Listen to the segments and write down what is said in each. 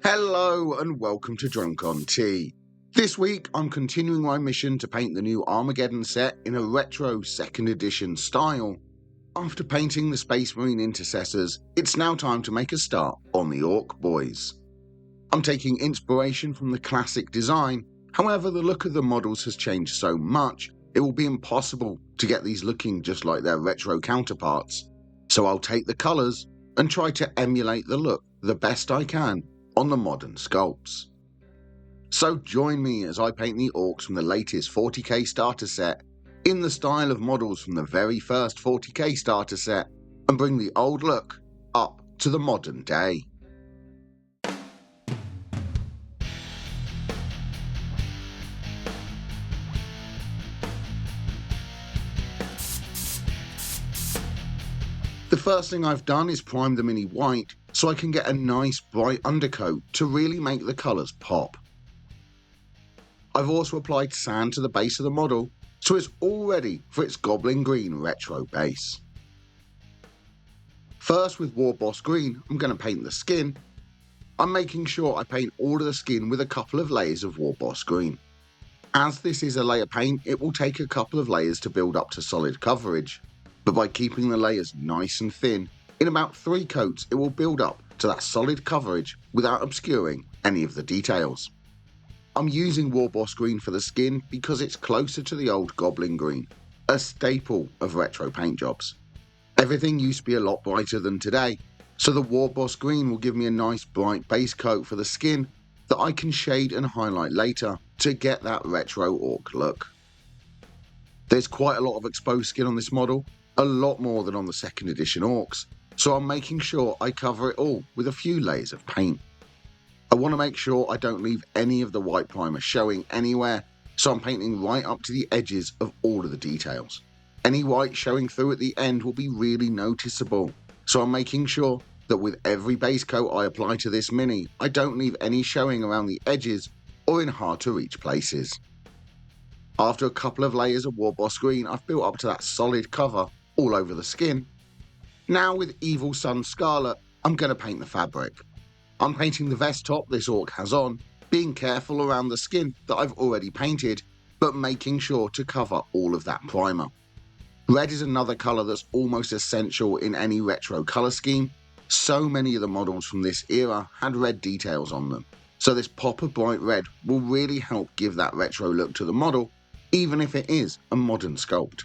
Hello and welcome to Drunk on Tea. This week I'm continuing my mission to paint the new Armageddon set in a retro 2nd edition style. After painting the Space Marine intercessors, it's now time to make a start on the Ork Boyz. I'm taking inspiration from the classic design, however the look of the models has changed so much it will be impossible to get these looking just like their retro counterparts. So I'll take the colours and try to emulate the look the best I can on the modern sculpts. So join me as I paint the Orks from the latest 40k starter set in the style of models from the very first 40k starter set and bring the old look up to the modern day. The first thing I've done is prime the mini white so I can get a nice bright undercoat to really make the colours pop. I've also applied sand to the base of the model so it's all ready for its Goblin green retro base. First, with War Boss green, I'm going to paint the skin. I'm making sure I paint all of the skin with a couple of layers of War Boss green. As this is a layer paint, it will take a couple of layers to build up to solid coverage, but by keeping the layers nice and thin, in about 3 coats it will build up to that solid coverage without obscuring any of the details. I'm using War Boss green for the skin because it's closer to the old Goblin green, a staple of retro paint jobs. Everything used to be a lot brighter than today, so the War Boss green will give me a nice bright base coat for the skin that I can shade and highlight later to get that retro orc look. There's quite a lot of exposed skin on this model, a lot more than on the 2nd edition Orks, so I'm making sure I cover it all with a few layers of paint. I want to make sure I don't leave any of the white primer showing anywhere, so I'm painting right up to the edges of all of the details. Any white showing through at the end will be really noticeable, so I'm making sure that with every base coat I apply to this mini, I don't leave any showing around the edges or in hard to reach places. After a couple of layers of War Boss green, I've built up to that solid cover all over the skin. Now with Evil Sun Scarlet, I'm going to paint the fabric. I'm painting the vest top this orc has on, being careful around the skin that I've already painted, but making sure to cover all of that primer. Red is another colour that's almost essential in any retro colour scheme. So many of the models from this era had red details on them, so this pop of bright red will really help give that retro look to the model, even if it is a modern sculpt.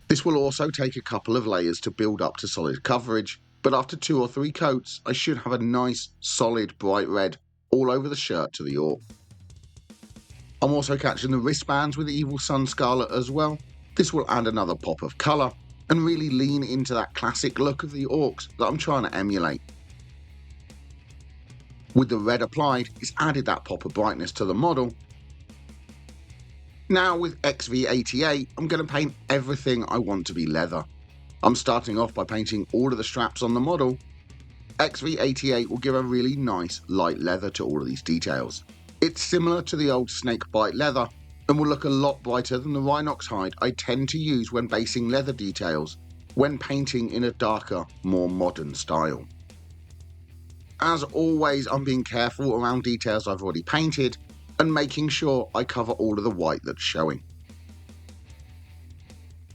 This will also take a couple of layers to build up to solid coverage, but after 2 or 3 coats I should have a nice solid bright red all over the shirt to the orc. I'm also catching the wristbands with the Evil Sun Scarlet as well. This will add another pop of colour and really lean into that classic look of the orcs that I'm trying to emulate. With the red applied, it's added that pop of brightness to the model. Now with XV88, I'm going to paint everything I want to be leather. I'm starting off by painting all of the straps on the model. XV88 will give a really nice light leather to all of these details. It's similar to the old snakebite leather and will look a lot brighter than the Rhinox hide I tend to use when basing leather details when painting in a darker, more modern style. As always, I'm being careful around details I've already painted and making sure I cover all of the white that's showing.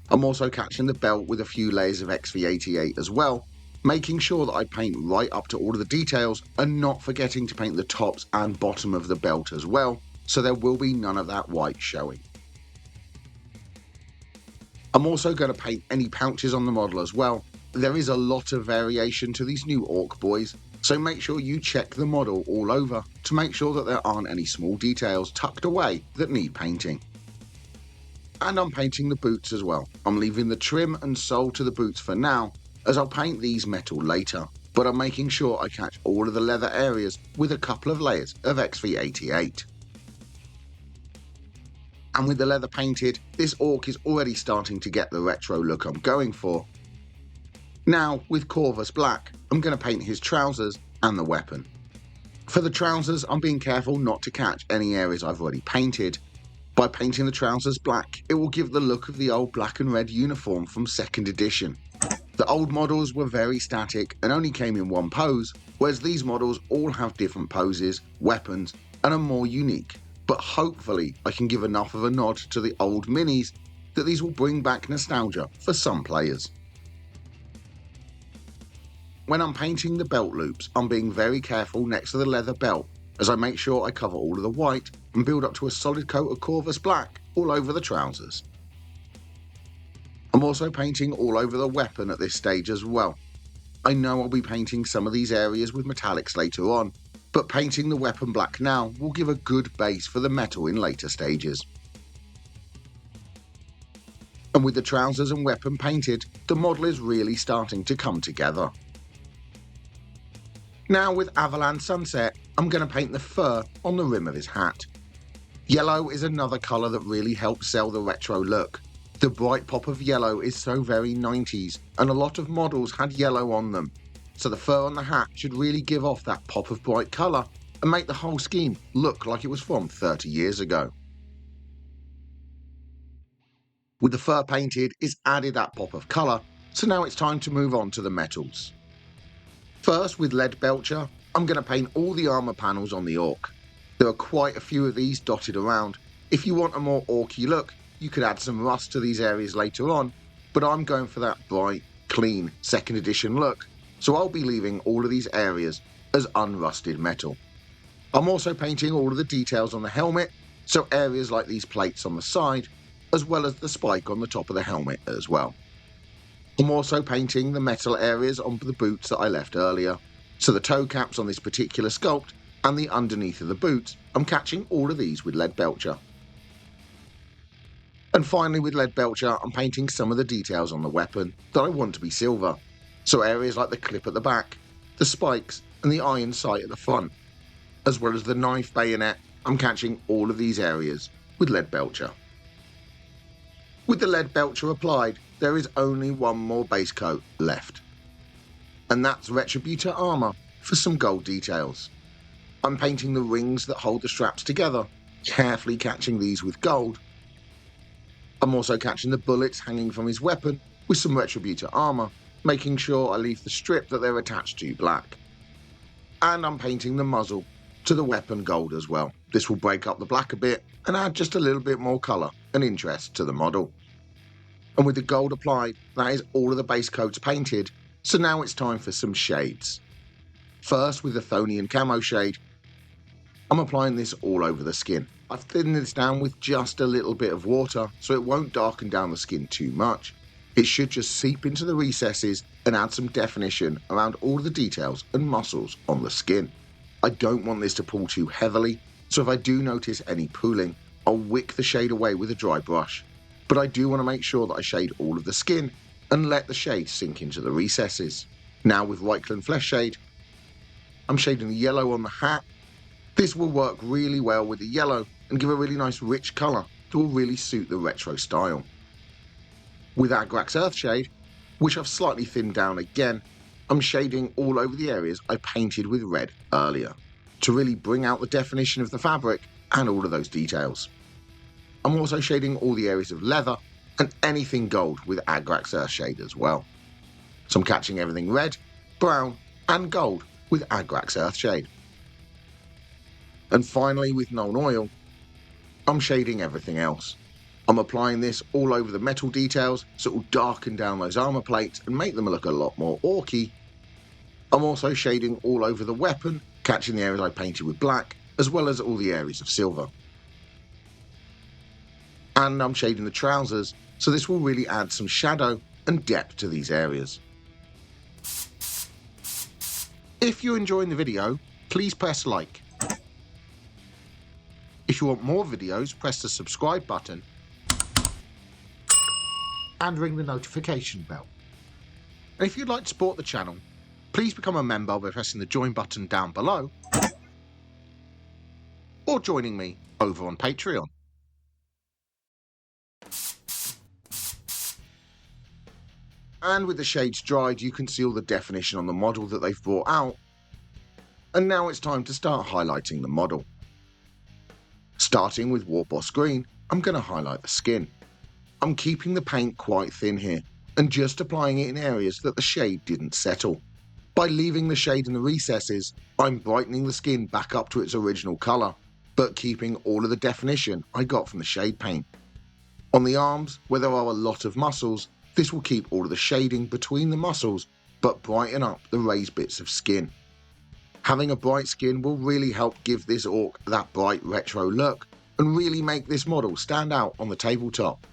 I'm also catching the belt with a few layers of XV88 as well, making sure that I paint right up to all of the details and not forgetting to paint the tops and bottom of the belt as well, so there will be none of that white showing. I'm also going to paint any pouches on the model as well. There is a lot of variation to these new Ork Boyz, so make sure you check the model all over to make sure that there aren't any small details tucked away that need painting. And I'm painting the boots as well. I'm leaving the trim and sole to the boots for now, as I'll paint these metal later, but I'm making sure I catch all of the leather areas with a couple of layers of XV88. And with the leather painted, this orc is already starting to get the retro look I'm going for. Now, with Corvus Black, I'm going to paint his trousers and the weapon. For the trousers, I'm being careful not to catch any areas I've already painted. By painting the trousers black, it will give the look of the old black and red uniform from 2nd edition. The old models were very static and only came in one pose, whereas these models all have different poses, weapons, and are more unique. But hopefully I can give enough of a nod to the old minis that these will bring back nostalgia for some players. When I'm painting the belt loops, I'm being very careful next to the leather belt as I make sure I cover all of the white and build up to a solid coat of Corvus black all over the trousers. I'm also painting all over the weapon at this stage as well. I know I'll be painting some of these areas with metallics later on, but painting the weapon black now will give a good base for the metal in later stages. And with the trousers and weapon painted, the model is really starting to come together. Now with Avalan Sunset, I'm going to paint the fur on the rim of his hat. Yellow is another colour that really helps sell the retro look. The bright pop of yellow is so very 90s, and a lot of models had yellow on them, so the fur on the hat should really give off that pop of bright colour and make the whole scheme look like it was from 30 years ago. With the fur painted, it's added that pop of colour, so now it's time to move on to the metals. First, with Lead Belcher, I'm going to paint all the armour panels on the Ork. There are quite a few of these dotted around. If you want a more orky look, you could add some rust to these areas later on, but I'm going for that bright, clean 2nd edition look, so I'll be leaving all of these areas as unrusted metal. I'm also painting all of the details on the helmet, so areas like these plates on the side, as well as the spike on the top of the helmet as well. I'm also painting the metal areas on the boots that I left earlier, so the toe caps on this particular sculpt and the underneath of the boots, I'm catching all of these with Lead Belcher. And finally with Lead Belcher, I'm painting some of the details on the weapon that I want to be silver, so areas like the clip at the back, the spikes and the iron sight at the front, as well as the knife bayonet, I'm catching all of these areas with Lead Belcher. With the Lead Belcher applied, there is only one more base coat left, and that's Retributor armour for some gold details. I'm painting the rings that hold the straps together, carefully catching these with gold. I'm also catching the bullets hanging from his weapon with some Retributor armour, making sure I leave the strip that they're attached to black. And I'm painting the muzzle to the weapon gold as well. This will break up the black a bit and add just a little bit more colour and interest to the model. And with the gold applied, that is all of the base coats painted, so now it's time for some shades. First with the Thonian camo shade, I'm applying this all over the skin. I've thinned this down with just a little bit of water so it won't darken down the skin too much. It should just seep into the recesses and add some definition around all the details and muscles on the skin. I don't want this to pull too heavily, so if I do notice any pooling, I'll wick the shade away with a dry brush. But I do want to make sure that I shade all of the skin and let the shade sink into the recesses. Now with Reichland Flesh Shade, I'm shading the yellow on the hat. This will work really well with the yellow and give a really nice rich colour that will really suit the retro style. With Agrax Earthshade, which I've slightly thinned down again, I'm shading all over the areas I painted with red earlier, to really bring out the definition of the fabric and all of those details. I'm also shading all the areas of leather and anything gold with Agrax Earthshade as well. So I'm catching everything red, brown and gold with Agrax Earthshade. And finally with Known Oil, I'm shading everything else. I'm applying this all over the metal details so it will darken down those armour plates and make them look a lot more orky. I'm also shading all over the weapon, catching the areas I painted with black, as well as all the areas of silver. And I'm shading the trousers, so this will really add some shadow and depth to these areas. If you're enjoying the video, please press like. If you want more videos, press the subscribe button and ring the notification bell. And if you'd like to support the channel, please become a member by pressing the join button down below or joining me over on Patreon. And with the shades dried, you can see all the definition on the model that they've brought out. And now it's time to start highlighting the model. Starting with Warboss Green, I'm going to highlight the skin. I'm keeping the paint quite thin here, and just applying it in areas that the shade didn't settle. By leaving the shade in the recesses, I'm brightening the skin back up to its original colour, but keeping all of the definition I got from the shade paint. On the arms, where there are a lot of muscles, this will keep all of the shading between the muscles, but brighten up the raised bits of skin. Having a bright skin will really help give this orc that bright retro look, and really make this model stand out on the tabletop.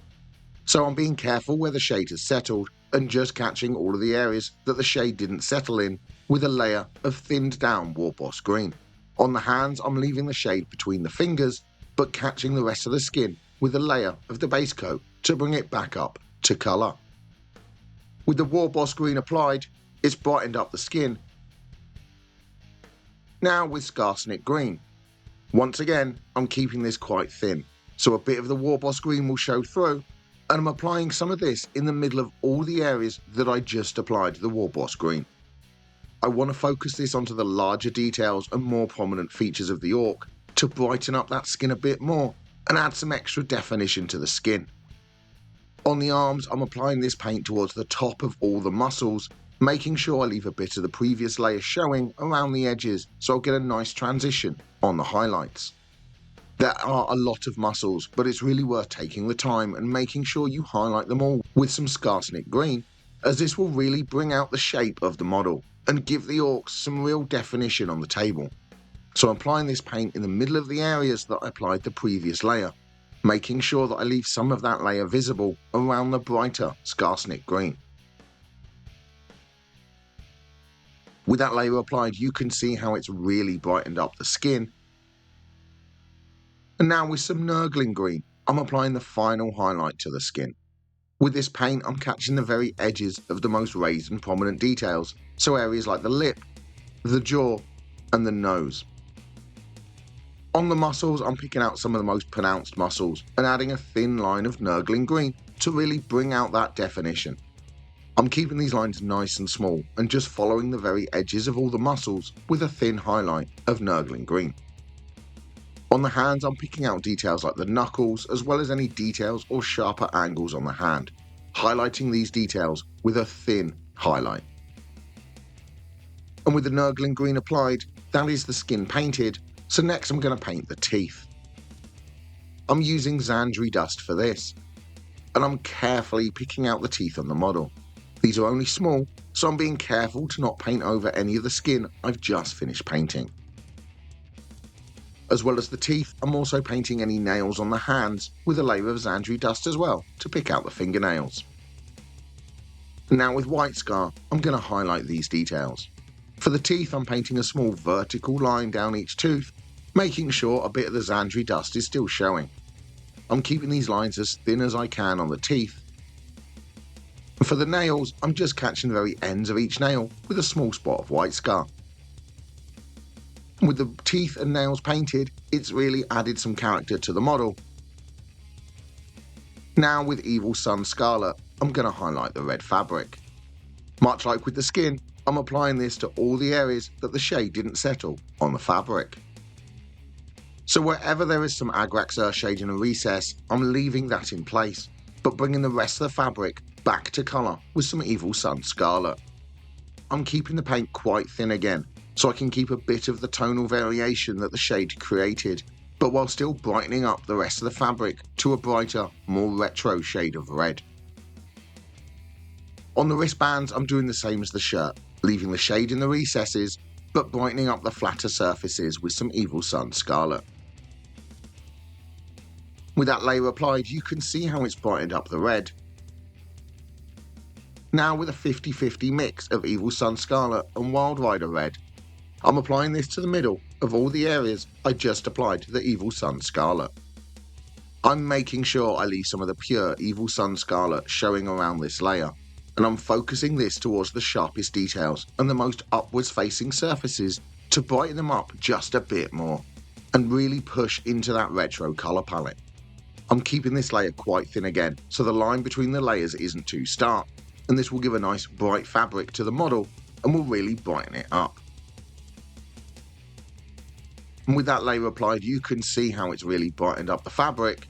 So I'm being careful where the shade has settled, and just catching all of the areas that the shade didn't settle in with a layer of thinned down Warboss green. On the hands, I'm leaving the shade between the fingers, but catching the rest of the skin with a layer of the base coat to bring it back up to colour. With the Warboss green applied, it's brightened up the skin. Now with Skarsnik green. Once again, I'm keeping this quite thin, so a bit of the Warboss green will show through, and I'm applying some of this in the middle of all the areas that I just applied the Warboss green. I want to focus this onto the larger details and more prominent features of the orc to brighten up that skin a bit more and add some extra definition to the skin. On the arms, I'm applying this paint towards the top of all the muscles, making sure I leave a bit of the previous layer showing around the edges so I'll get a nice transition on the highlights. There are a lot of muscles, but it's really worth taking the time and making sure you highlight them all with some Skarsnik green, as this will really bring out the shape of the model and give the orcs some real definition on the table. So I'm applying this paint in the middle of the areas that I applied the previous layer, making sure that I leave some of that layer visible around the brighter Skarsnik green. With that layer applied, you can see how it's really brightened up the skin. And now with some Nurgling green, I'm applying the final highlight to the skin. With this paint, I'm catching the very edges of the most raised and prominent details, so areas like the lip, the jaw, and the nose. On the muscles, I'm picking out some of the most pronounced muscles and adding a thin line of Nurgling green to really bring out that definition. I'm keeping these lines nice and small and just following the very edges of all the muscles with a thin highlight of Nurgling green. On the hands, I'm picking out details like the knuckles as well as any details or sharper angles on the hand, highlighting these details with a thin highlight. And with the Nurgling green applied, that is the skin painted, so next I'm going to paint the teeth. I'm using Zandri dust for this, and I'm carefully picking out the teeth on the model. These are only small, so I'm being careful to not paint over any of the skin I've just finished painting. As well as the teeth, I'm also painting any nails on the hands with a layer of Zandri dust as well to pick out the fingernails. Now with White Scar, I'm going to highlight these details. For the teeth, I'm painting a small vertical line down each tooth, making sure a bit of the Zandri dust is still showing. I'm keeping these lines as thin as I can on the teeth. And for the nails, I'm just catching the very ends of each nail with a small spot of White Scar. With the teeth and nails painted, it's really added some character to the model. Now with Evil Sun Scarlet, I'm going to highlight the red fabric. Much like with the skin, I'm applying this to all the areas that the shade didn't settle on the fabric. So wherever there is some Agrax shade in a recess, I'm leaving that in place, but bringing the rest of the fabric back to colour with some Evil Sun Scarlet. I'm keeping the paint quite thin again, so I can keep a bit of the tonal variation that the shade created, but while still brightening up the rest of the fabric to a brighter, more retro shade of red. On the wristbands, I'm doing the same as the shirt, leaving the shade in the recesses, but brightening up the flatter surfaces with some Evil Sun Scarlet. With that layer applied, you can see how it's brightened up the red. Now with a 50-50 mix of Evil Sun Scarlet and Wild Rider Red, I'm applying this to the middle of all the areas I just applied the Evil Sun Scarlet. I'm making sure I leave some of the pure Evil Sun Scarlet showing around this layer, and I'm focusing this towards the sharpest details and the most upwards facing surfaces to brighten them up just a bit more, and really push into that retro colour palette. I'm keeping this layer quite thin again, so the line between the layers isn't too stark, and this will give a nice bright fabric to the model and will really brighten it up. And with that layer applied, you can see how it's really brightened up the fabric.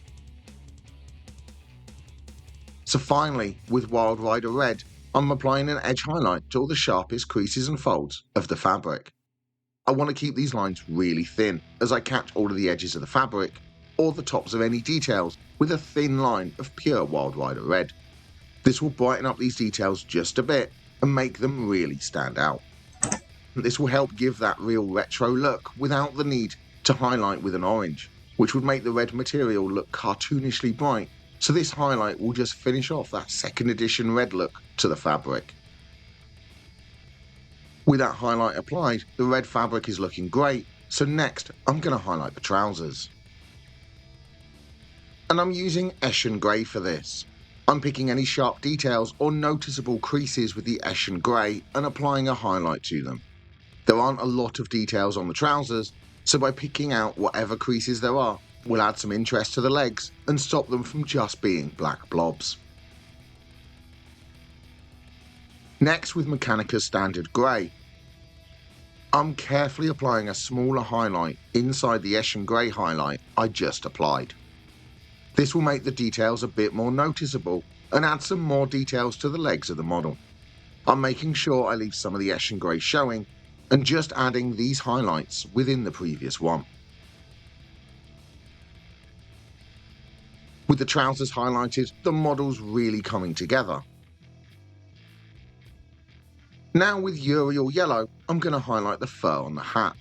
So finally, with Wild Rider Red, I'm applying an edge highlight to all the sharpest creases and folds of the fabric. I want to keep these lines really thin as I catch all of the edges of the fabric or the tops of any details with a thin line of pure Wild Rider Red. This will brighten up these details just a bit and make them really stand out. This will help give that real retro look without the need to highlight with an orange, which would make the red material look cartoonishly bright, so this highlight will just finish off that second edition red look to the fabric. With that highlight applied, the red fabric is looking great, so next I'm going to highlight the trousers. And I'm using Edition Grey for this. I'm picking any sharp details or noticeable creases with the Edition Grey and applying a highlight to them. There aren't a lot of details on the trousers, so by picking out whatever creases there are, we'll add some interest to the legs and stop them from just being black blobs. Next, with Mechanic's Standard Grey, I'm carefully applying a smaller highlight inside the Edition Grey highlight I just applied. This will make the details a bit more noticeable and add some more details to the legs of the model. I'm making sure I leave some of the Edition Grey showing and just adding these highlights within the previous one. With the trousers highlighted, the model's really coming together. Now with Uriel Yellow, I'm going to highlight the fur on the hat.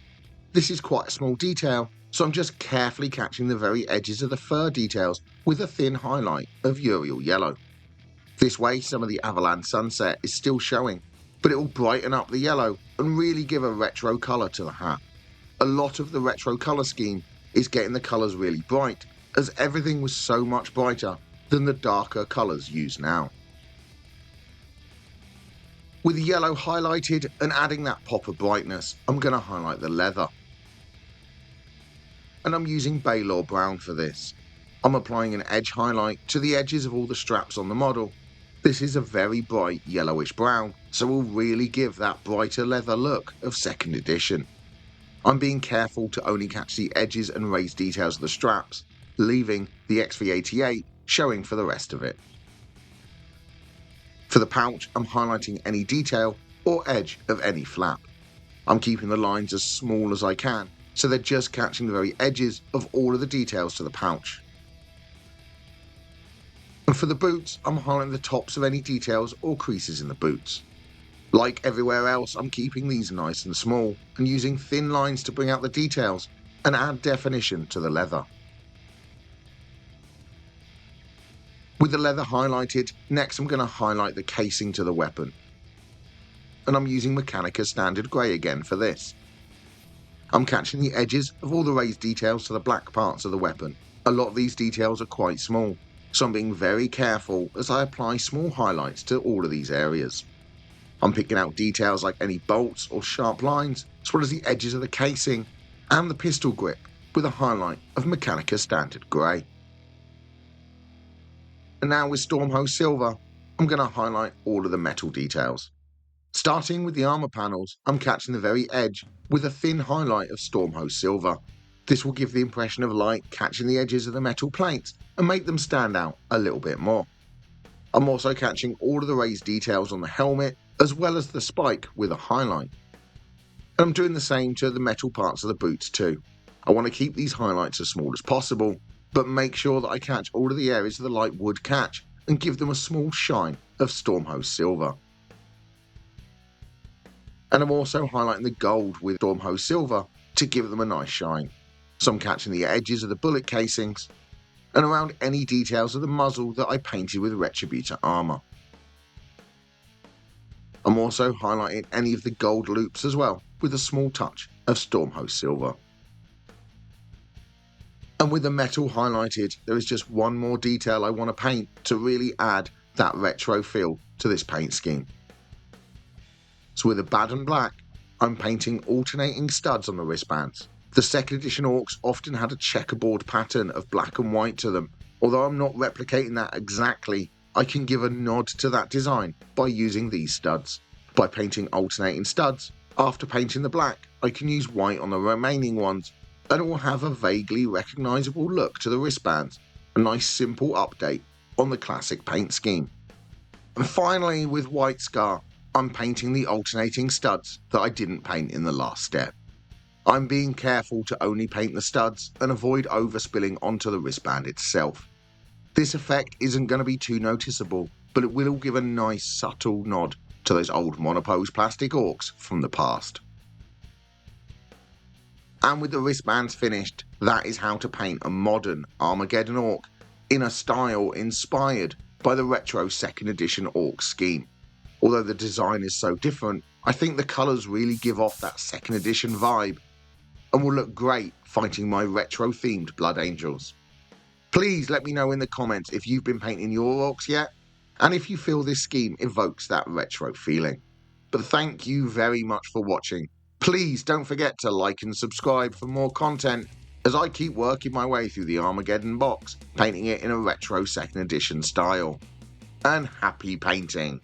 This is quite a small detail, so I'm just carefully catching the very edges of the fur details with a thin highlight of Uriel Yellow. This way some of the Avalanche sunset is still showing, but it will brighten up the yellow and really give a retro colour to the hat. A lot of the retro colour scheme is getting the colours really bright, as everything was so much brighter than the darker colours used now. With the yellow highlighted and adding that pop of brightness, I'm going to highlight the leather. And I'm using Baylor Brown for this. I'm applying an edge highlight to the edges of all the straps on the model. This is a very bright yellowish brown, so will really give that brighter leather look of second edition. I'm being careful to only catch the edges and raised details of the straps, leaving the XV88 showing for the rest of it. For the pouch, I'm highlighting any detail or edge of any flap. I'm keeping the lines as small as I can, so they're just catching the very edges of all of the details to the pouch. And for the boots, I'm highlighting the tops of any details or creases in the boots. Like everywhere else, I'm keeping these nice and small and using thin lines to bring out the details and add definition to the leather. With the leather highlighted, next I'm going to highlight the casing to the weapon. And I'm using Mechanic's Standard Grey again for this. I'm catching the edges of all the raised details to the black parts of the weapon. A lot of these details are quite small, so I'm being very careful as I apply small highlights to all of these areas. I'm picking out details like any bolts or sharp lines, as well as the edges of the casing and the pistol grip with a highlight of Mechanic's Standard Grey. And now with Stormhose Silver, I'm going to highlight all of the metal details. Starting with the armour panels, I'm catching the very edge with a thin highlight of Stormhose Silver. This will give the impression of light catching the edges of the metal plates and make them stand out a little bit more. I'm also catching all of the raised details on the helmet as well as the spike with a highlight. And I'm doing the same to the metal parts of the boots too. I want to keep these highlights as small as possible, but make sure that I catch all of the areas the light would catch and give them a small shine of Stormhose Silver. And I'm also highlighting the gold with Stormhose Silver to give them a nice shine. So I'm catching the edges of the bullet casings and around any details of the muzzle that I painted with Retributor armour. I'm also highlighting any of the gold loops as well with a small touch of Stormhose Silver. And with the metal highlighted, there is just one more detail I want to paint to really add that retro feel to this paint scheme. So with the Baden Black, I'm painting alternating studs on the wristbands. The second edition Orks often had a checkerboard pattern of black and white to them. Although I'm not replicating that exactly, I can give a nod to that design by using these studs. By painting alternating studs, after painting the black, I can use white on the remaining ones and it will have a vaguely recognisable look to the wristbands, a nice simple update on the classic paint scheme. And finally, with White Scar, I'm painting the alternating studs that I didn't paint in the last step. I'm being careful to only paint the studs and avoid overspilling onto the wristband itself. This effect isn't going to be too noticeable, but it will give a nice subtle nod to those old monopose plastic orcs from the past. And with the wristbands finished, that is how to paint a modern Armageddon Ork in a style inspired by the retro 2nd edition Ork scheme. Although the design is so different, I think the colours really give off that 2nd edition vibe and will look great fighting my retro themed Blood Angels. Please let me know in the comments if you've been painting your orcs yet, and if you feel this scheme evokes that retro feeling. But thank you very much for watching. Please don't forget to like and subscribe for more content as I keep working my way through the Armageddon box, painting it in a retro 2nd edition style. And happy painting!